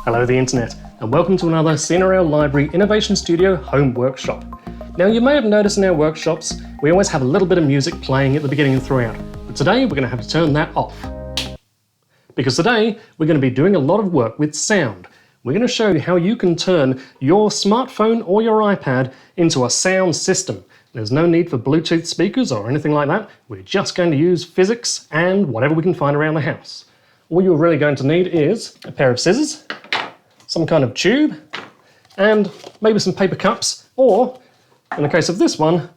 Hello the internet, and welcome to another CNRL Library Innovation Studio home workshop. Now you may have noticed in our workshops, we always have a little bit of music playing at the beginning and throughout, but today we're going to have to turn that off. Because today we're going to be doing a lot of work with sound. We're going to show you how you can turn your smartphone or your iPad into a sound system. There's no need for Bluetooth speakers or anything like that. We're just going to use physics and whatever we can find around the house. All you're really going to need is a pair of scissors, some kind of tube, and maybe some paper cups, or, in the case of this one,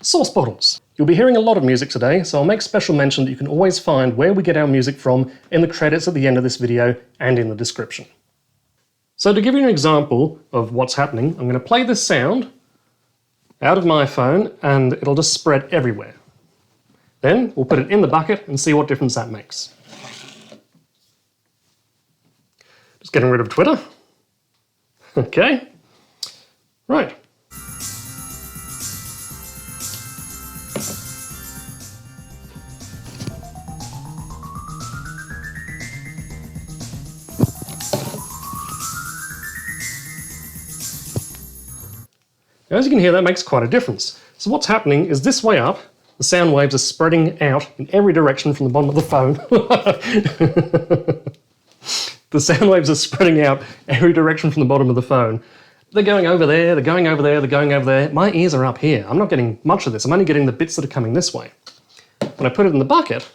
sauce bottles. You'll be hearing a lot of music today, so I'll make special mention that you can always find where we get our music from in the credits at the end of this video and in the description. So to give you an example of what's happening, I'm going to play this sound out of my phone and it'll just spread everywhere. Then we'll put it in the bucket and see what difference that makes. Just getting rid of Twitter. Okay. Right. As you can hear, that makes quite a difference. So what's happening is this way up, the sound waves are spreading out in every direction from the bottom of the phone. The sound waves are spreading out every direction from the bottom of the phone. They're going over there, they're going over there, they're going over there. My ears are up here. I'm not getting much of this. I'm only getting the bits that are coming this way. When I put it in the bucket,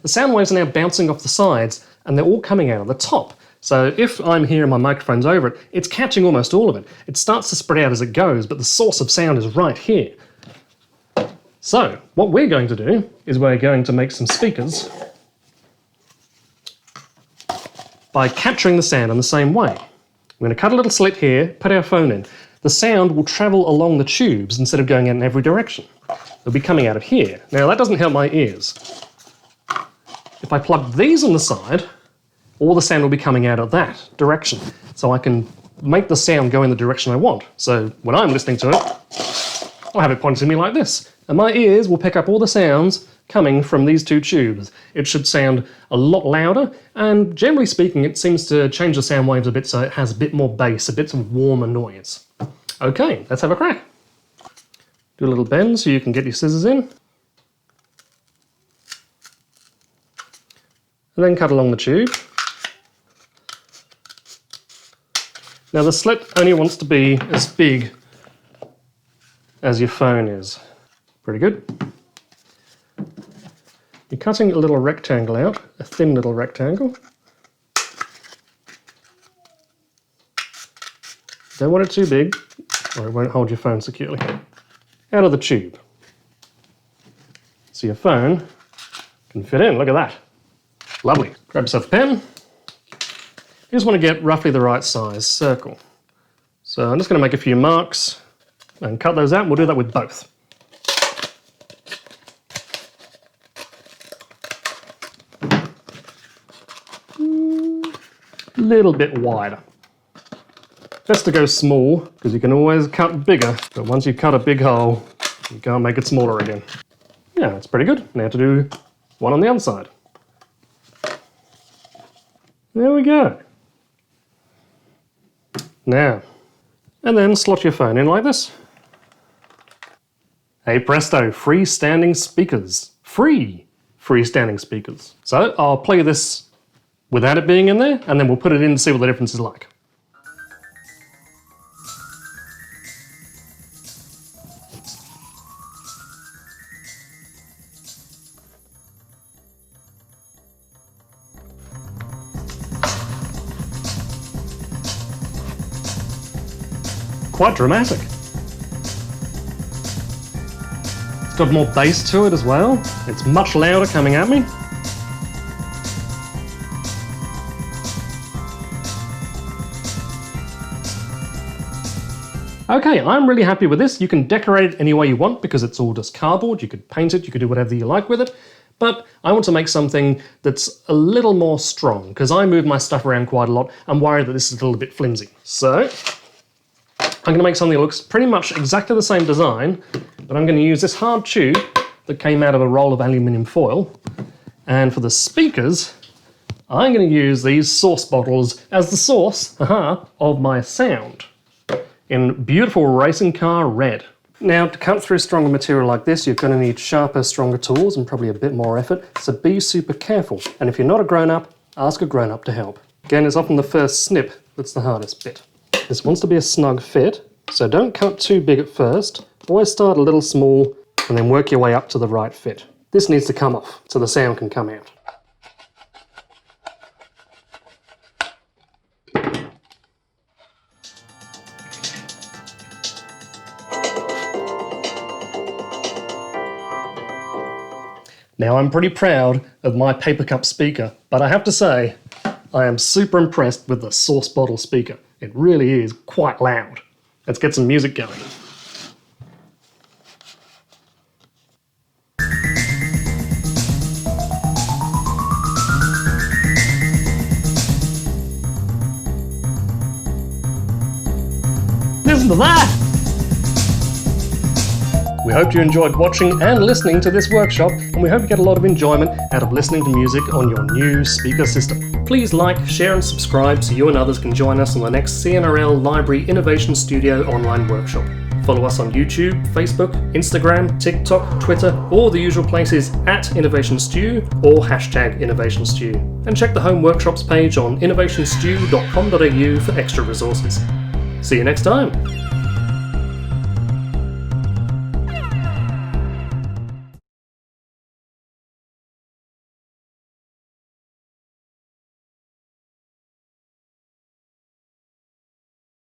the sound waves are now bouncing off the sides and they're all coming out of the top. So if I'm here and my microphone's over it, it's catching almost all of it. It starts to spread out as it goes, but the source of sound is right here. So what we're going to do is we're going to make some speakers by capturing the sound in the same way. We're going to cut a little slit here, put our phone in. The sound will travel along the tubes instead of going out in every direction. It'll be coming out of here. Now that doesn't help my ears. If I plug these on the side, all the sound will be coming out of that direction. So I can make the sound go in the direction I want. So when I'm listening to it, I'll have it pointing to me like this. And my ears will pick up all the sounds coming from these two tubes. It should sound a lot louder, and generally speaking, it seems to change the sound waves a bit so it has a bit more bass, a bit of warmer noise. Okay, let's have a crack. Do a little bend so you can get your scissors in. And then cut along the tube. Now the slit only wants to be as big as your phone is. Pretty good. You're cutting a little rectangle out, a thin little rectangle. Don't want it too big or it won't hold your phone securely. Out of the tube. So your phone can fit in, look at that. Lovely. Grab yourself a pen. You just want to get roughly the right size circle. So I'm just going to make a few marks and cut those out. We'll do that with both. A little bit wider. Best to go small because you can always cut bigger, but once you cut a big hole, you can't make it smaller again. Yeah, that's pretty good. Now to do one on the other side. There we go. Now, and then slot your phone in like this. Hey presto, freestanding speakers. Free freestanding speakers. So I'll play this without it being in there, and then we'll put it in and see what the difference is like. Quite dramatic. It's got more bass to it as well. It's much louder coming at me. Okay, I'm really happy with this. You can decorate it any way you want because it's all just cardboard. You could paint it, you could do whatever you like with it. But I want to make something that's a little more strong because I move my stuff around quite a lot. I'm worried that this is a little bit flimsy. So I'm going to make something that looks pretty much exactly the same design, but I'm going to use this hard tube that came out of a roll of aluminium foil. And for the speakers, I'm going to use these sauce bottles as the source of my sound in beautiful racing car red. Now, to cut through stronger material like this, you're going to need sharper, stronger tools and probably a bit more effort, so be super careful. And if you're not a grown-up, ask a grown-up to help. Again, it's often the first snip that's the hardest bit. This wants to be a snug fit, so don't cut too big at first. Always start a little small and then work your way up to the right fit. This needs to come off so the sound can come out. Now, I'm pretty proud of my paper cup speaker, but I have to say, I am super impressed with the sauce bottle speaker. It really is quite loud. Let's get some music going. Listen to that! We hope you enjoyed watching and listening to this workshop, and we hope you get a lot of enjoyment out of listening to music on your new speaker system. Please like, share and subscribe so you and others can join us on the next CNRL Library Innovation Studio online workshop. Follow us on YouTube, Facebook, Instagram, TikTok, Twitter, or the usual places at Innovation Stew or hashtag Innovation Stew. And check the Home Workshops page on innovationstew.com.au for extra resources. See you next time!